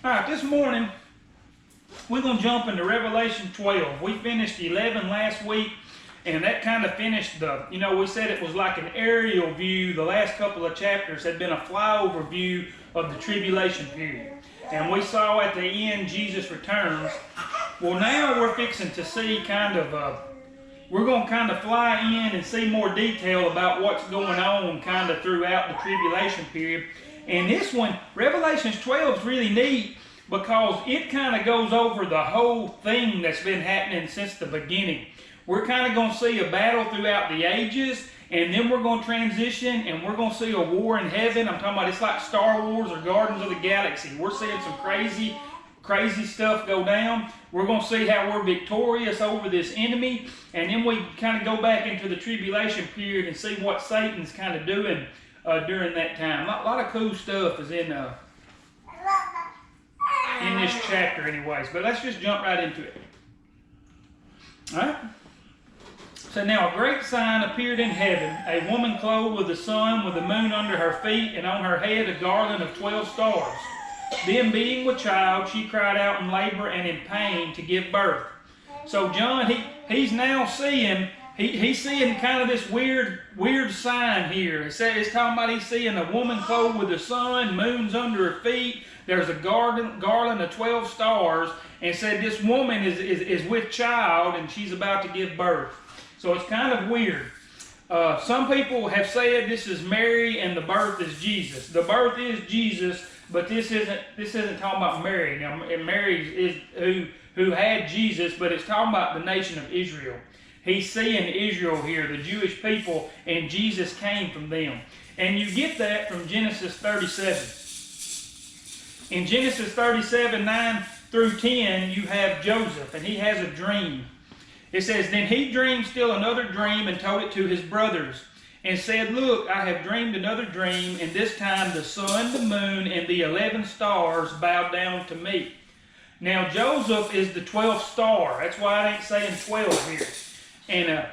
All right, this morning we're going to jump into Revelation 12. We finished 11 last week, and that kind of finished we said it was like an aerial view. The last couple of chapters had been a flyover view of the tribulation period. And we saw at the end Jesus returns. Well, now we're fixing to see we're going to kind of fly in and see more detail about what's going on kind of throughout the tribulation period. And this one, Revelation 12, is really neat because it kind of goes over the whole thing that's been happening since the beginning. We're kind of going to see a battle throughout the ages, and then we're going to transition and we're going to see a war in heaven. I'm talking about it's like Star Wars or Guardians of the Galaxy. We're seeing some crazy stuff go down. We're going to see how we're victorious over this enemy, and then we kind of go back into the tribulation period and see what Satan's kind of doing during that time. A lot of cool stuff is in this chapter anyways, but let's just jump right into it. Alright? So now a great sign appeared in heaven, a woman clothed with the sun, with the moon under her feet, and on her head a garland of 12 stars. Then being with child, she cried out in labor and in pain to give birth. So John, he's now seeing, he's seeing kind of this weird sign here. It's talking about he's seeing a woman clothed with the sun, moon's under her feet. There's a garland of 12 stars, and said this woman is with child and she's about to give birth. So it's kind of weird. Some people have said this is Mary and the birth is Jesus. The birth is Jesus, but this isn't talking about Mary. Now Mary is who had Jesus, but it's talking about the nation of Israel. He's seeing Israel here, the Jewish people, and Jesus came from them. And you get that from Genesis 37. In Genesis 37, 9 through 10, you have Joseph, and he has a dream. It says, Then he dreamed still another dream and told it to his brothers, and said, Look, I have dreamed another dream, and this time the sun, the moon, and the 11 stars bowed down to me. Now Joseph is the 12th star. That's why I ain't saying 12 here. And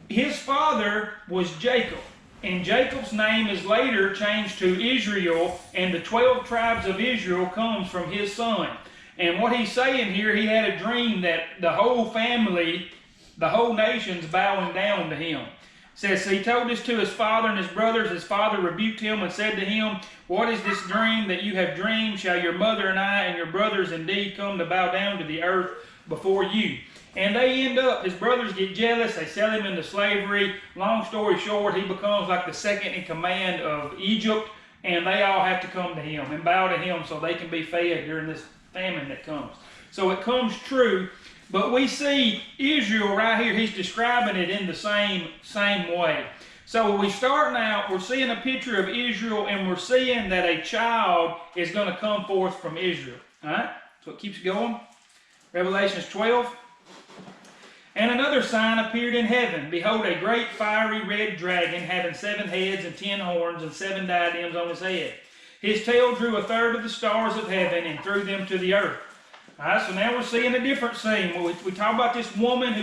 his father was Jacob. And Jacob's name is later changed to Israel, and the 12 tribes of Israel comes from his son. And what he's saying here, he had a dream that the whole family, the whole nation's bowing down to him. It says, so he told this to his father and his brothers. His father rebuked him and said to him, What is this dream that you have dreamed? Shall your mother and I and your brothers indeed come to bow down to the earth before you? And they end up, his brothers get jealous, they sell him into slavery. Long story short, he becomes like the second in command of Egypt, and they all have to come to him and bow to him so they can be fed during this famine that comes. So it comes true, but we see Israel right here, he's describing it in the same way. So we start out, we're seeing a picture of Israel, and we're seeing that a child is going to come forth from Israel. Alright, so it keeps going. Revelation 12. And another sign appeared in heaven. Behold, a great fiery red dragon, having 7 heads and 10 horns and 7 diadems on his head. His tail drew a third of the stars of heaven and threw them to the earth. All right, so now we're seeing a different scene. We talk about this woman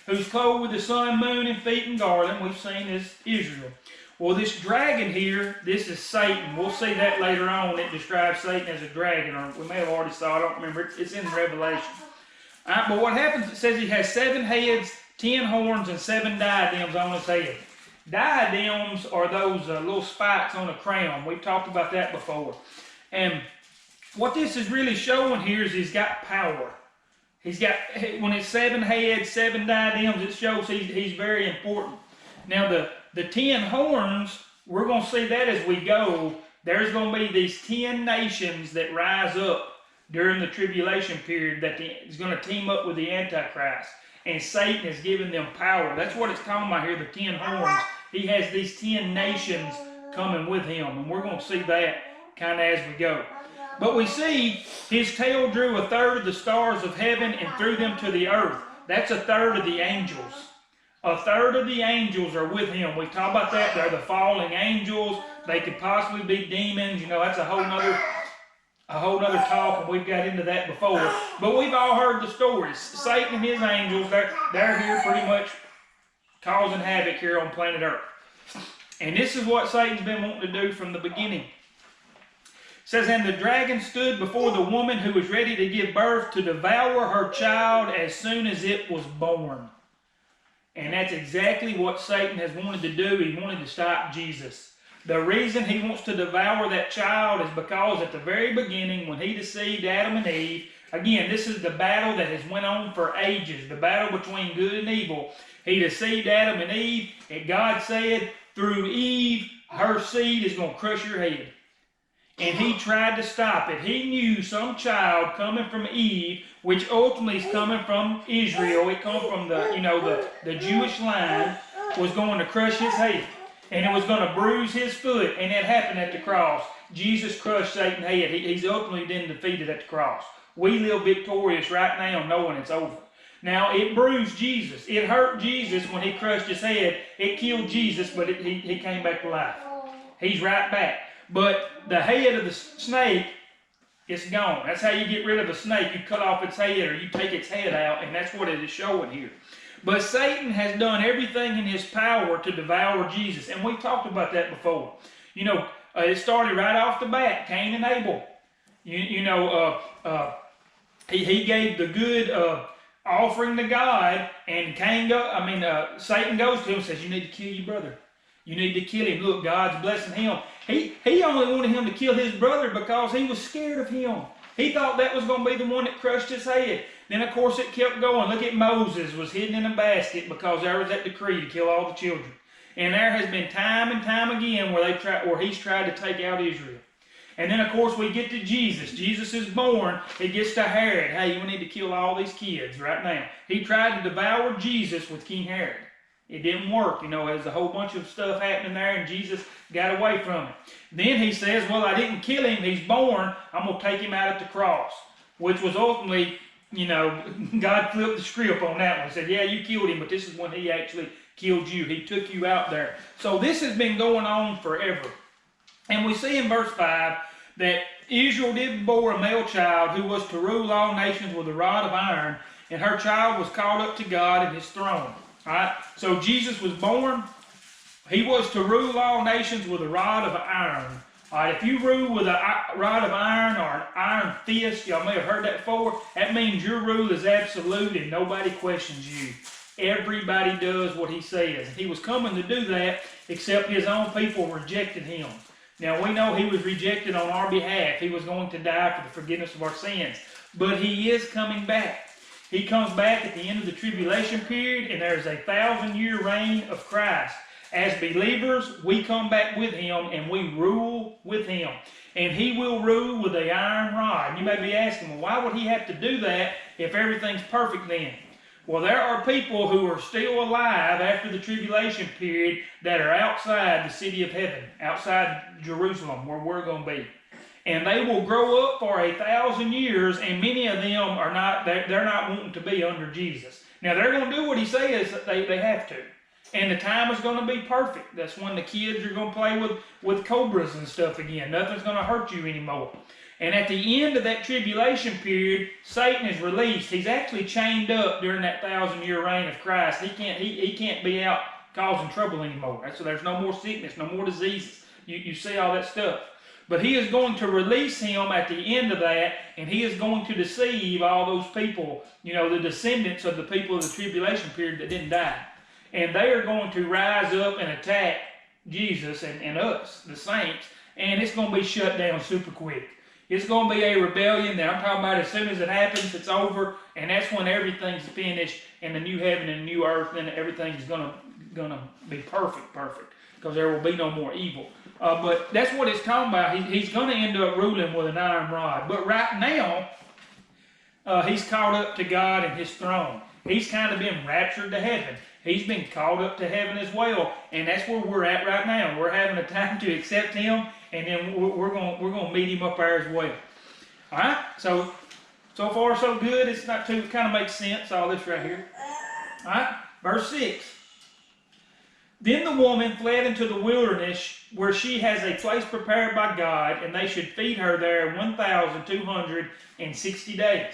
who's clothed with the sun, moon, and feet and garland. We've seen this Israel. Well, this dragon here, this is Satan. We'll see that later on. It describes Satan as a dragon, or we may have already saw it. I don't remember. It's in Revelation. All right, but what happens, it says he has 7 heads, 10 horns, and 7 diadems on his head. Diadems are those little spikes on a crown. We've talked about that before. And what this is really showing here is he's got power. He's got, when it's 7 heads, 7 diadems, it shows he's very important. Now the 10 horns, we're going to see that as we go. There's going to be these 10 nations that rise up during the tribulation period that is going to team up with the Antichrist. And Satan has given them power. That's what it's talking about here, the 10 horns. He has these 10 nations coming with him. And we're going to see that kind of as we go. But we see his tail drew a third of the stars of heaven and threw them to the earth. That's a third of the angels. A third of the angels are with him. We've talked about that. They're the falling angels. They could possibly be demons. You know, that's a whole nother talk, and we've got into that before. But we've all heard the stories. Satan and his angels, they're here pretty much causing havoc here on planet Earth. And this is what Satan's been wanting to do from the beginning. says, and the dragon stood before the woman who was ready to give birth to devour her child as soon as it was born. And that's exactly what Satan has wanted to do. He wanted to stop Jesus. The reason he wants to devour that child is because at the very beginning, when he deceived Adam and Eve, again, this is the battle that has went on for ages, the battle between good and evil. He deceived Adam and Eve, and God said, through Eve, her seed is going to crush your head. And he tried to stop it. He knew some child coming from Eve, which ultimately is coming from Israel, it comes from the Jewish line, was going to crush his head. And it was going to bruise his foot. And it happened at the cross. Jesus crushed Satan's head. He's ultimately been defeated at the cross. We live victorious right now knowing it's over. Now, it bruised Jesus. It hurt Jesus when he crushed his head. It killed Jesus, but he came back to life. He's right back. But the head of the snake, it's gone. That's how you get rid of a snake. You cut off its head or you take its head out, and that's what it is showing here. But Satan has done everything in his power to devour Jesus, and we've talked about that before. It started right off the bat, Cain and Abel. He gave the good offering to God, and Satan goes to him and says, you need to kill your brother. You need to kill him. Look, God's blessing him. He only wanted him to kill his brother because he was scared of him. He thought that was going to be the one that crushed his head. Then, of course, it kept going. Look at Moses was hidden in a basket because there was that decree to kill all the children. And there has been time and time again where he's tried to take out Israel. And then, of course, we get to Jesus. Jesus is born. It gets to Herod. Hey, we need to kill all these kids right now. He tried to devour Jesus with King Herod. It didn't work. There's a whole bunch of stuff happening there, and Jesus got away from it. Then he says, well, I didn't kill him. He's born. I'm going to take him out at the cross, which was ultimately, God flipped the script on that one. He said, yeah, you killed him, but this is when he actually killed you. He took you out there. So this has been going on forever. And we see in verse 5 that Israel did bore a male child who was to rule all nations with a rod of iron, and her child was called up to God and his throne. All right? So Jesus was born. He was to rule all nations with a rod of iron. All right? If you rule with a rod of iron or an iron fist, y'all may have heard that before, that means your rule is absolute and nobody questions you. Everybody does what he says. He was coming to do that, except his own people rejected him. Now, we know he was rejected on our behalf. He was going to die for the forgiveness of our sins. But he is coming back. He comes back at the end of the tribulation period, and there's a 1,000-year reign of Christ. As believers, we come back with him, and we rule with him. And he will rule with an iron rod. And you may be asking, well, why would he have to do that if everything's perfect then? Well, there are people who are still alive after the tribulation period that are outside the city of heaven, outside Jerusalem, where we're going to be. And they will grow up for 1,000 years, and many of them are not, they're not wanting to be under Jesus. Now, they're going to do what he says that they have to. And the time is going to be perfect. That's when the kids are going to play with cobras and stuff again. Nothing's going to hurt you anymore. And at the end of that tribulation period, Satan is released. He's actually chained up during that 1,000-year reign of Christ. He can't be out causing trouble anymore. So there's no more sickness, no more diseases. You see all that stuff. But he is going to release him at the end of that, and he is going to deceive all those people, the descendants of the people of the tribulation period that didn't die. And they are going to rise up and attack Jesus and us, the saints, and it's going to be shut down super quick. It's going to be a rebellion that I'm talking about as soon as it happens, it's over, and that's when everything's finished, and the new heaven and the new earth, then everything's going to be perfect, because there will be no more evil. But that's what it's talking about. He's going to end up ruling with an iron rod. But right now, he's caught up to God and his throne. He's kind of been raptured to heaven. He's been called up to heaven as well, and that's where we're at right now. We're having a time to accept him, and then we're going to meet him up there as well. All right. So far so good. It's not too. It kind of makes sense. All this right here. All right. Verse 6. Then the woman fled into the wilderness, where she has a place prepared by God, and they should feed her there 1,260 days.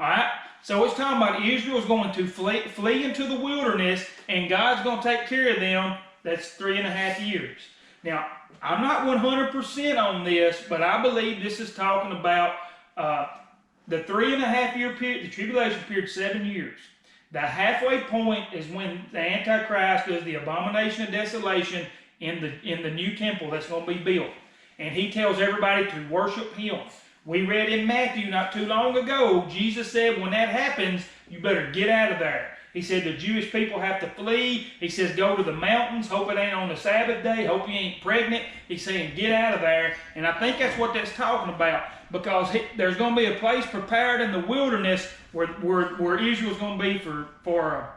All right. So it's talking about Israel's going to flee into the wilderness, and God's going to take care of them. That's 3.5 years. Now, I'm not 100% on this, but I believe this is talking about the 3.5 year period, the tribulation period, 7 years. The halfway point is when the Antichrist does the abomination of desolation in the new temple that's going to be built. And he tells everybody to worship him. We read in Matthew not too long ago, Jesus said when that happens, you better get out of there. He said the Jewish people have to flee. He says go to the mountains, hope it ain't on the Sabbath day, hope you ain't pregnant. He's saying get out of there. And I think that's what that's talking about, because there's going to be a place prepared in the wilderness where Israel's going to be for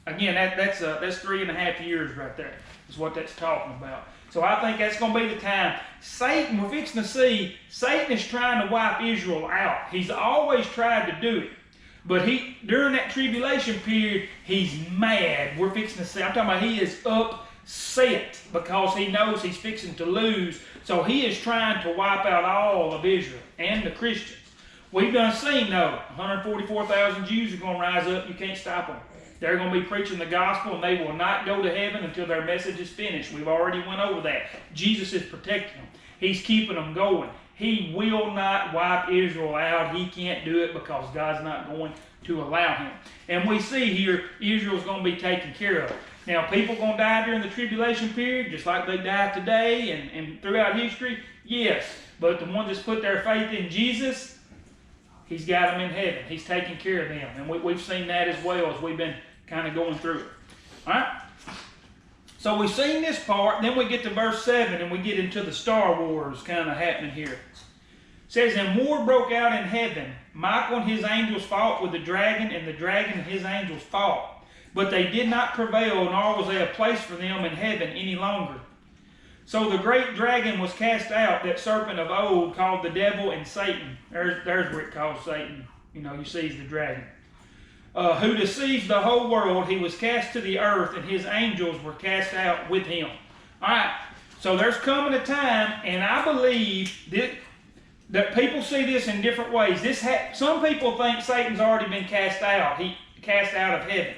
again, that's 3.5 years right there, is what that's talking about. So I think that's going to be the time. Satan, we're fixing to see, Satan is trying to wipe Israel out. He's always tried to do it. But during that tribulation period, he's mad. We're fixing to see, I'm talking about he is upset because he knows he's fixing to lose. So he is trying to wipe out all of Israel and the Christians. We've done seen, though, 144,000 Jews are going to rise up. You can't stop them. They're going to be preaching the gospel, and they will not go to heaven until their message is finished. We've already went over that. Jesus is protecting them. He's keeping them going. He will not wipe Israel out. He can't do it because God's not going to allow him. And we see here, Israel's going to be taken care of. Now, people going to die during the tribulation period, just like they die today and throughout history? Yes. But the ones that's put their faith in Jesus, he's got them in heaven. He's taking care of them. And we've seen that as well as we've been kind of going through it. All right? So we've seen this part. Then we get to verse 7 and we get into the Star Wars kind of happening here. It says, and war broke out in heaven. Michael and his angels fought with the dragon, and the dragon and his angels fought. But they did not prevail, nor was there a place for them in heaven any longer. So the great dragon was cast out, that serpent of old, called the devil and Satan. There's where it calls Satan. You know, you see the dragon. Who deceives the whole world. He was cast to the earth, and his angels were cast out with him. All right, so there's coming a time, and I believe that people see this in different ways. Some people think Satan's already been cast out. He cast out of heaven.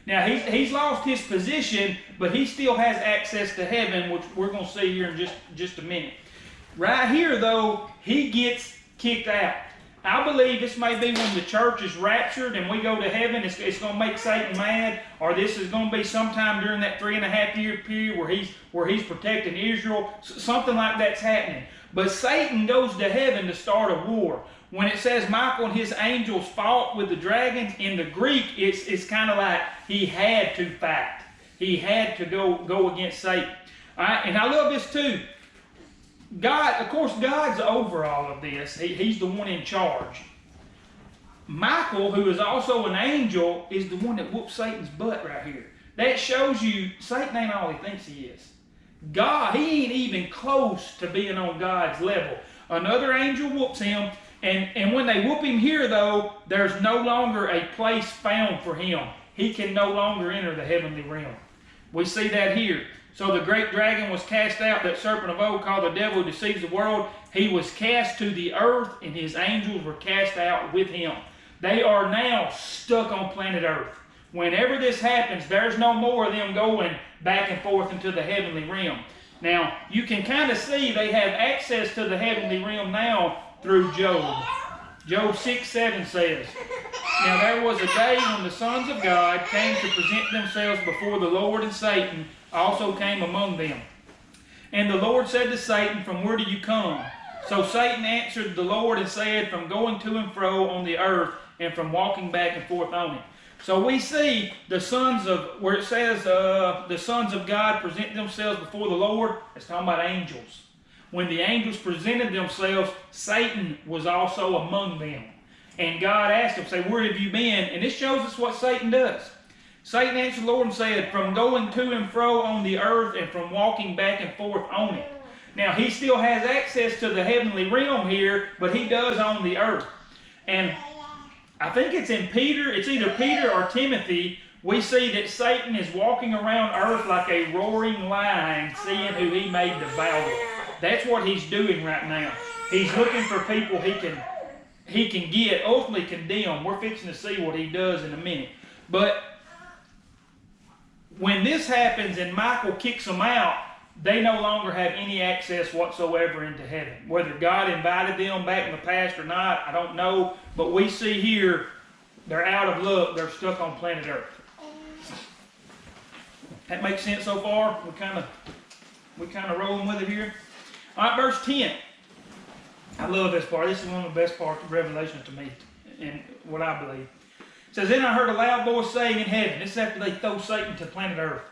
Now, he's lost his position, but he still has access to heaven, which we're going to see here in just a minute. Right here, though, he gets kicked out. I believe this may be when the church is raptured and we go to heaven. It's going to make Satan mad, or this is going to be sometime during that 3.5 year period where he's protecting Israel. Something like that's happening. But Satan goes to heaven to start a war. When it says Michael and his angels fought with the dragon, in the Greek, it's kind of like he had to fight. He had to go against Satan. All right? And I love this too. God, of course, God's over all of this. He's the one in charge. Michael, who is also an angel, is the one that whoops Satan's butt right here. That shows you Satan ain't all he thinks he is. God, he ain't even close to being on God's level. Another angel whoops him, and when they whoop him here, though, there's no longer a place found for him. He can no longer enter the heavenly realm. We see that here. So the great dragon was cast out, that serpent of old called the devil who deceives the world. He was cast to the earth, and his angels were cast out with him. They are now stuck on planet Earth. Whenever this happens, there's no more of them going back and forth into the heavenly realm. Now, you can kind of see they have access to the heavenly realm now through Job. Job 6:7 says, now there was a day when the sons of God came to present themselves before the Lord, and Satan also came among them. And the Lord said to Satan, from where do you come? So Satan answered the Lord and said, from going to and fro on the earth, and from walking back and forth on it. So we see the sons of, where it says the sons of God present themselves before the Lord, it's talking about angels. When the angels presented themselves, Satan was also among them. And God asked him, say, where have you been? And this shows us what Satan does. Satan answered the Lord and said, from going to and fro on the earth, and from walking back and forth on it. Now, he still has access to the heavenly realm here, but he does on the earth. And I think it's in Peter, it's either Peter or Timothy, we see that Satan is walking around earth like a roaring lion, seeing who he may devour. That's what he's doing right now. He's looking for people he can get, ultimately condemn. We're fixing to see what he does in a minute. But when this happens and Michael kicks them out, they no longer have any access whatsoever into heaven. Whether God invited them back in the past or not, I don't know. But we see here, they're out of luck. They're stuck on planet Earth. That makes sense so far? We kind of rolling with it here. All right, verse 10. I love this part. This is one of the best parts of Revelation to me, and what I believe. It says, "Then I heard a loud voice saying in heaven," this is after they throw Satan to planet Earth,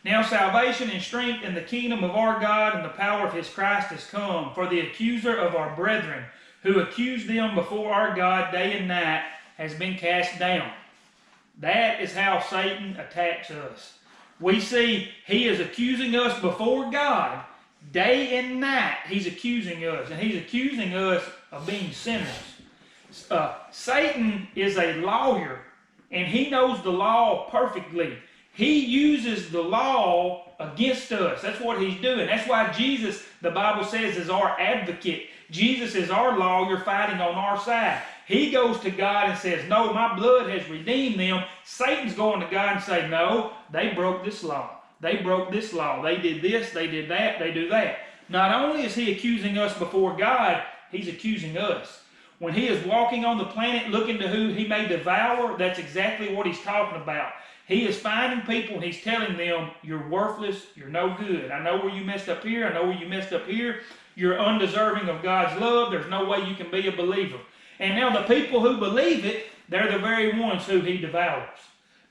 "Now salvation and strength in the kingdom of our God and the power of his Christ has come. For the accuser of our brethren, who accused them before our God day and night, has been cast down." That is how Satan attacks us. We see he is accusing us before God day and night. He's accusing us, and he's accusing us of being sinners. Satan is a lawyer, and he knows the law perfectly. He uses the law against us. That's what he's doing. That's why Jesus, the Bible says, is our advocate. Jesus is our lawyer fighting on our side. He goes to God and says, "No, my blood has redeemed them." Satan's going to God and saying, "No, they broke this law. They broke this law. They did this, they did that, they do that." Not only is he accusing us before God, he's accusing us. When he is walking on the planet looking to who he may devour, that's exactly what he's talking about. He is finding people and he's telling them, "You're worthless, you're no good. I know where you messed up here, I know where you messed up here. You're undeserving of God's love. There's no way you can be a believer." And now the people who believe it, they're the very ones who he devours.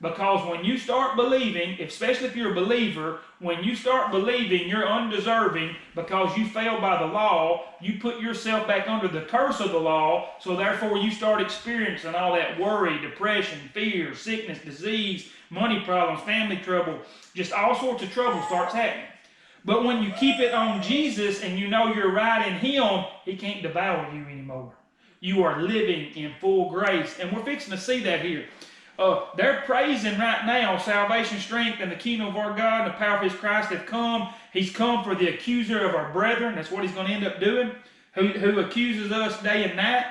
Because when you start believing, especially if you're a believer, when you start believing you're undeserving because you failed by the law, you put yourself back under the curse of the law, so therefore you start experiencing all that worry, depression, fear, sickness, disease, money problems, family trouble, just all sorts of trouble starts happening. But when you keep it on Jesus and you know you're right in him, he can't devour you anymore. You are living in full grace. And we're fixing to see that here. They're praising right now, salvation, strength, and the kingdom of our God and the power of his Christ have come. He's come for the accuser of our brethren. That's what he's going to end up doing. Who accuses us day and night.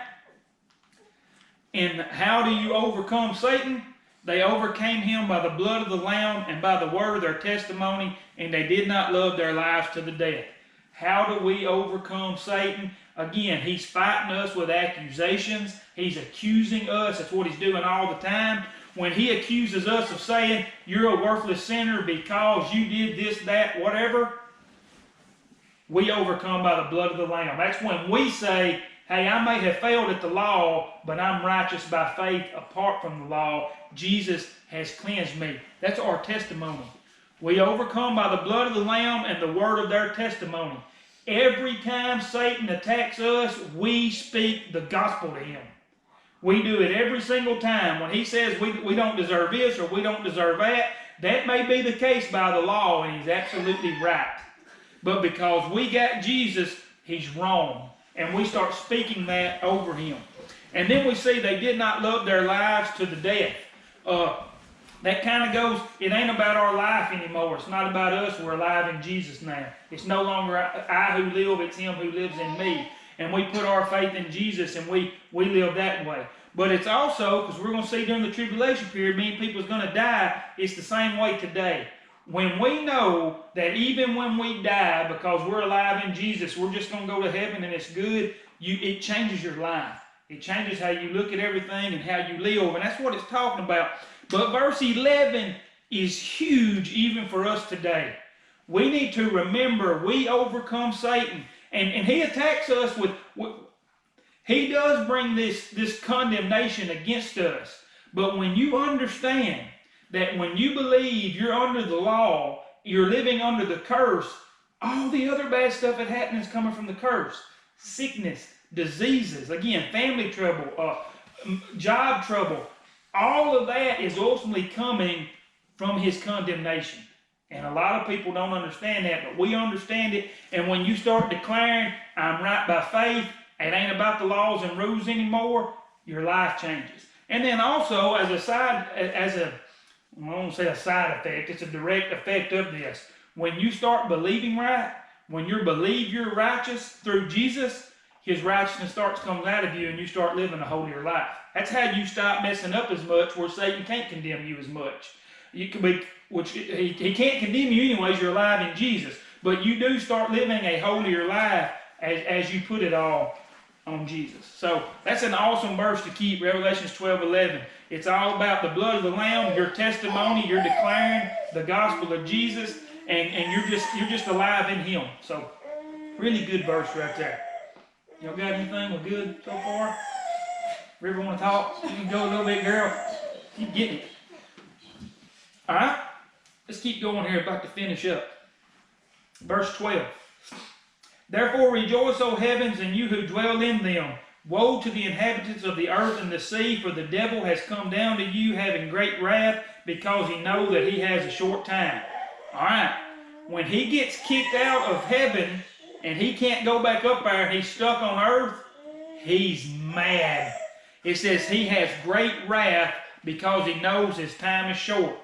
And how do you overcome Satan? They overcame him by the blood of the Lamb and by the word of their testimony, and they did not love their lives to the death. How do we overcome Satan? Again, he's fighting us with accusations. He's accusing us. That's what he's doing all the time. When he accuses us of saying, "You're a worthless sinner because you did this, that, whatever," we overcome by the blood of the Lamb. That's when we say, "Hey, I may have failed at the law, but I'm righteous by faith apart from the law. Jesus has cleansed me." That's our testimony. We overcome by the blood of the Lamb and the word of their testimony. Every time Satan attacks us, we speak the gospel to him. We do it every single time. When he says we don't deserve this or we don't deserve that, that may be the case by the law, and he's absolutely right. But because we got Jesus, he's wrong. And we start speaking that over him. And then we see they did not love their lives to the death. That kind of goes, it ain't about our life anymore. It's not about us. We're alive in Jesus now. It's no longer I who live, it's him who lives in me. And we put our faith in Jesus and we live that way. But it's also, because we're going to see during the tribulation period, many people's going to die. It's the same way today. When we know that even when we die, because we're alive in Jesus, we're just going to go to heaven and it's good, it changes your life. It changes how you look at everything and how you live. And that's what it's talking about. But verse 11 is huge even for us today. We need to remember we overcome Satan. And he attacks us with he does bring this condemnation against us. But when you understand that when you believe you're under the law, you're living under the curse, all the other bad stuff that happens is coming from the curse. Sickness, diseases, again, family trouble, job trouble. All of that is ultimately coming from his condemnation. And a lot of people don't understand that, but we understand it. And when you start declaring, "I'm right by faith, it ain't about the laws and rules anymore," your life changes. And then also, I won't say a side effect, it's a direct effect of this. When you start believing right, when you believe you're righteous through Jesus, his righteousness starts coming out of you and you start living a holier life. That's how you stop messing up as much, where Satan can't condemn you as much. You can be, which he can't condemn you anyways, you're alive in Jesus. But you do start living a holier life as you put it all on Jesus. So that's an awesome verse to keep, Revelations 12:11. It's all about the blood of the Lamb, your testimony, you're declaring the gospel of Jesus, and you're just alive in Him. So really good verse right there. Y'all got anything? We're good so far? River want to talk? You can go a little bit, girl. Keep getting it. All right, let's keep going here. About to finish up. Verse 12. Therefore rejoice, O heavens, and you who dwell in them. Woe to the inhabitants of the earth and the sea, for the devil has come down to you having great wrath, because he knows that he has a short time. All right, when he gets kicked out of heaven and he can't go back up there and he's stuck on earth, he's mad. It says he has great wrath because he knows his time is short.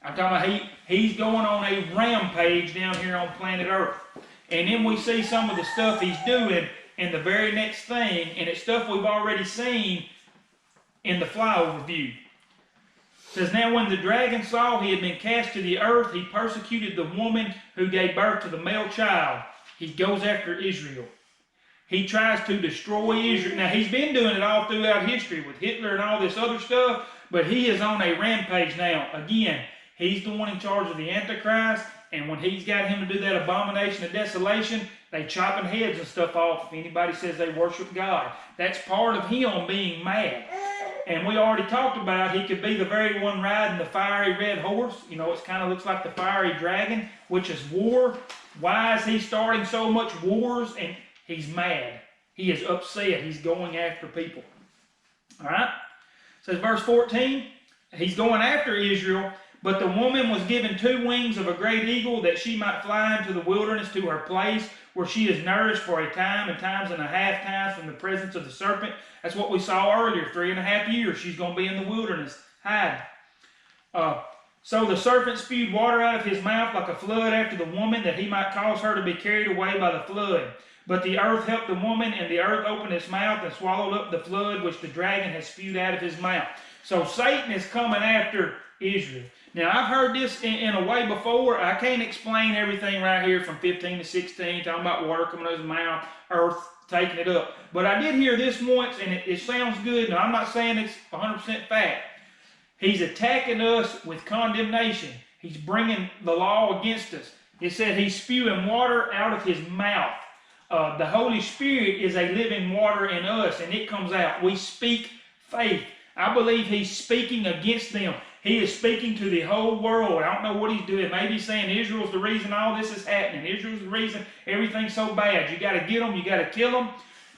I'm talking about he's going on a rampage down here on planet Earth. And then we see some of the stuff he's doing in the very next thing, and it's stuff we've already seen in the flyover view. It says, now when the dragon saw he had been cast to the earth, he persecuted the woman who gave birth to the male child. He goes after Israel. He tries to destroy Israel. Now, he's been doing it all throughout history with Hitler and all this other stuff, but he is on a rampage now. Again, he's the one in charge of the Antichrist, and when he's got him to do that abomination of desolation, they chopping heads and stuff off if anybody says they worship God. That's part of him being mad. And we already talked about he could be the very one riding the fiery red horse. You know, it kind of looks like the fiery dragon, which is war. Why is he starting so much wars? And he's mad. He is upset. He's going after people. All right? It says verse 14, he's going after Israel, but the woman was given 2 wings of a great eagle, that she might fly into the wilderness to her place, where she is nourished for a time and times and a half times from the presence of the serpent. That's what we saw earlier, 3.5 years. She's going to be in the wilderness, hiding. So the serpent spewed water out of his mouth like a flood after the woman, that he might cause her to be carried away by the flood. But the earth helped the woman, and the earth opened its mouth and swallowed up the flood which the dragon has spewed out of his mouth. So Satan is coming after Israel. Now, I've heard this in a way before. I can't explain everything right here from 15 to 16, talking about water coming out of his mouth, earth taking it up. But I did hear this once, and it sounds good. Now, I'm not saying it's 100% fact. He's attacking us with condemnation. He's bringing the law against us. It said he's spewing water out of his mouth. The Holy Spirit is a living water in us, and it comes out. We speak faith. I believe he's speaking against them. He is speaking to the whole world. I don't know what he's doing. Maybe he's saying Israel's the reason all this is happening. Israel's the reason everything's so bad. You got to get them. You got to kill them.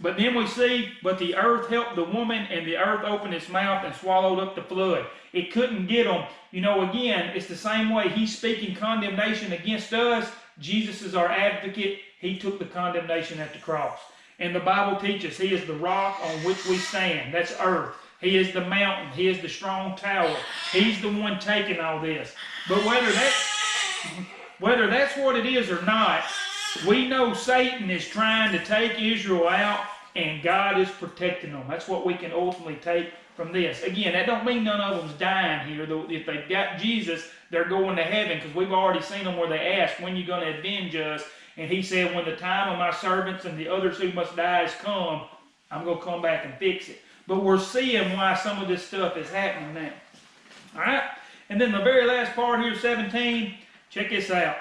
But then we see, but the earth helped the woman, and the earth opened its mouth and swallowed up the flood. It couldn't get them. You know, again, it's the same way. He's speaking condemnation against us. Jesus is our advocate. He took the condemnation at the cross. And the Bible teaches he is the rock on which we stand. That's earth. He is the mountain. He is the strong tower. He's the one taking all this. But whether that's what it is or not, we know Satan is trying to take Israel out, and God is protecting them. That's what we can ultimately take from this. Again, that don't mean none of them's dying here. Though, if they've got Jesus, they're going to heaven, because we've already seen them where they asked, when are you going to avenge us? And he said, when the time of my servants and the others who must die has come, I'm going to come back and fix it. But we're seeing why some of this stuff is happening now. All right? And then the very last part here, 17, check this out.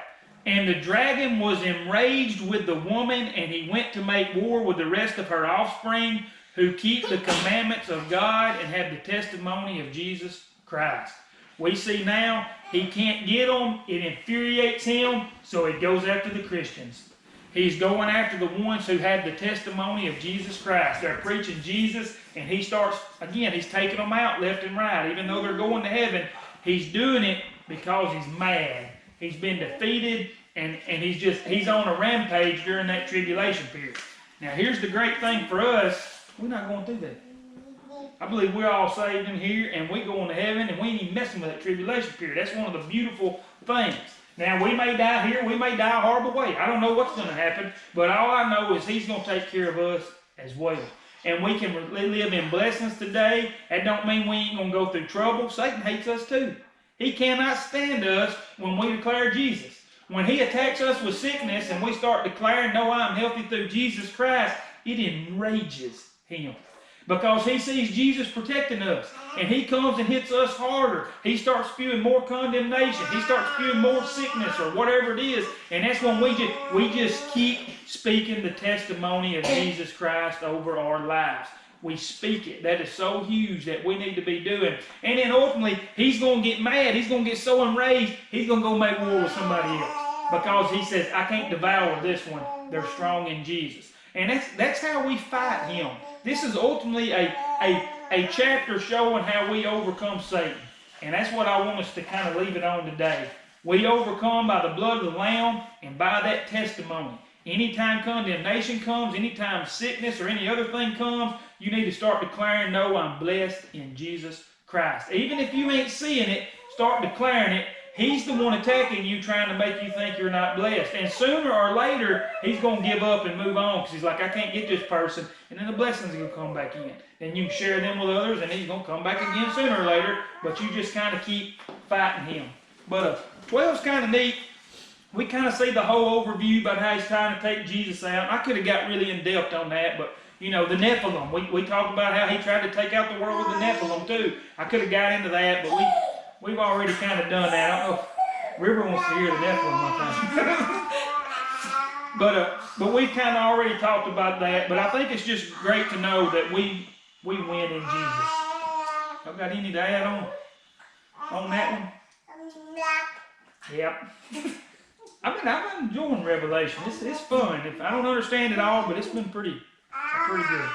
And the dragon was enraged with the woman, and he went to make war with the rest of her offspring, who keep the commandments of God and have the testimony of Jesus Christ. We see now he can't get them. It infuriates him, so he goes after the Christians. He's going after the ones who had the testimony of Jesus Christ. They're preaching Jesus, and he starts, again, he's taking them out left and right. Even though they're going to heaven, he's doing it because he's mad. He's been defeated, and he's on a rampage during that tribulation period. Now, here's the great thing for us. We're not going through that. I believe we're all saved in here, and we're going to heaven, and we ain't even messing with that tribulation period. That's one of the beautiful things. Now, we may die here, we may die a horrible way. I don't know what's going to happen, but all I know is he's going to take care of us as well. And we can live in blessings today. That don't mean we ain't going to go through trouble. Satan hates us too. He cannot stand us when we declare Jesus. When he attacks us with sickness and we start declaring, no, I'm healthy through Jesus Christ, it enrages him. Because he sees Jesus protecting us. And he comes and hits us harder. He starts spewing more condemnation. He starts spewing more sickness or whatever it is. And that's when we just keep speaking the testimony of Jesus Christ over our lives. We speak it. That is so huge that we need to be doing. And then ultimately, he's going to get mad. He's going to get so enraged, he's going to go make war with somebody else. Because he says, I can't devour this one. They're strong in Jesus. And that's how we fight him. This is ultimately a chapter showing how we overcome Satan. And that's what I want us to kind of leave it on today. We overcome by the blood of the Lamb and by that testimony. Anytime condemnation comes, anytime sickness or any other thing comes, you need to start declaring, no, I'm blessed in Jesus Christ. Even if you ain't seeing it, start declaring it. He's the one attacking you, trying to make you think you're not blessed. And sooner or later, he's going to give up and move on because he's like, I can't get this person. And then the blessings are going to come back in. Then you can share them with others, and he's going to come back again sooner or later. But you just kind of keep fighting him. But 12's kind of neat. We kind of see the whole overview about how he's trying to take Jesus out. I could have got really in depth on that, but you know, the Nephilim. We talked about how he tried to take out the world with the Nephilim too. I could have got into that, but we've already kind of done that. I don't know if River wants to hear the Nephilim, I think. but we've kind of already talked about that. But I think it's just great to know that we win in Jesus. Y'all got any to add on that one? Yep. I've been enjoying Revelation. It's fun. I don't understand it all, but it's been pretty good.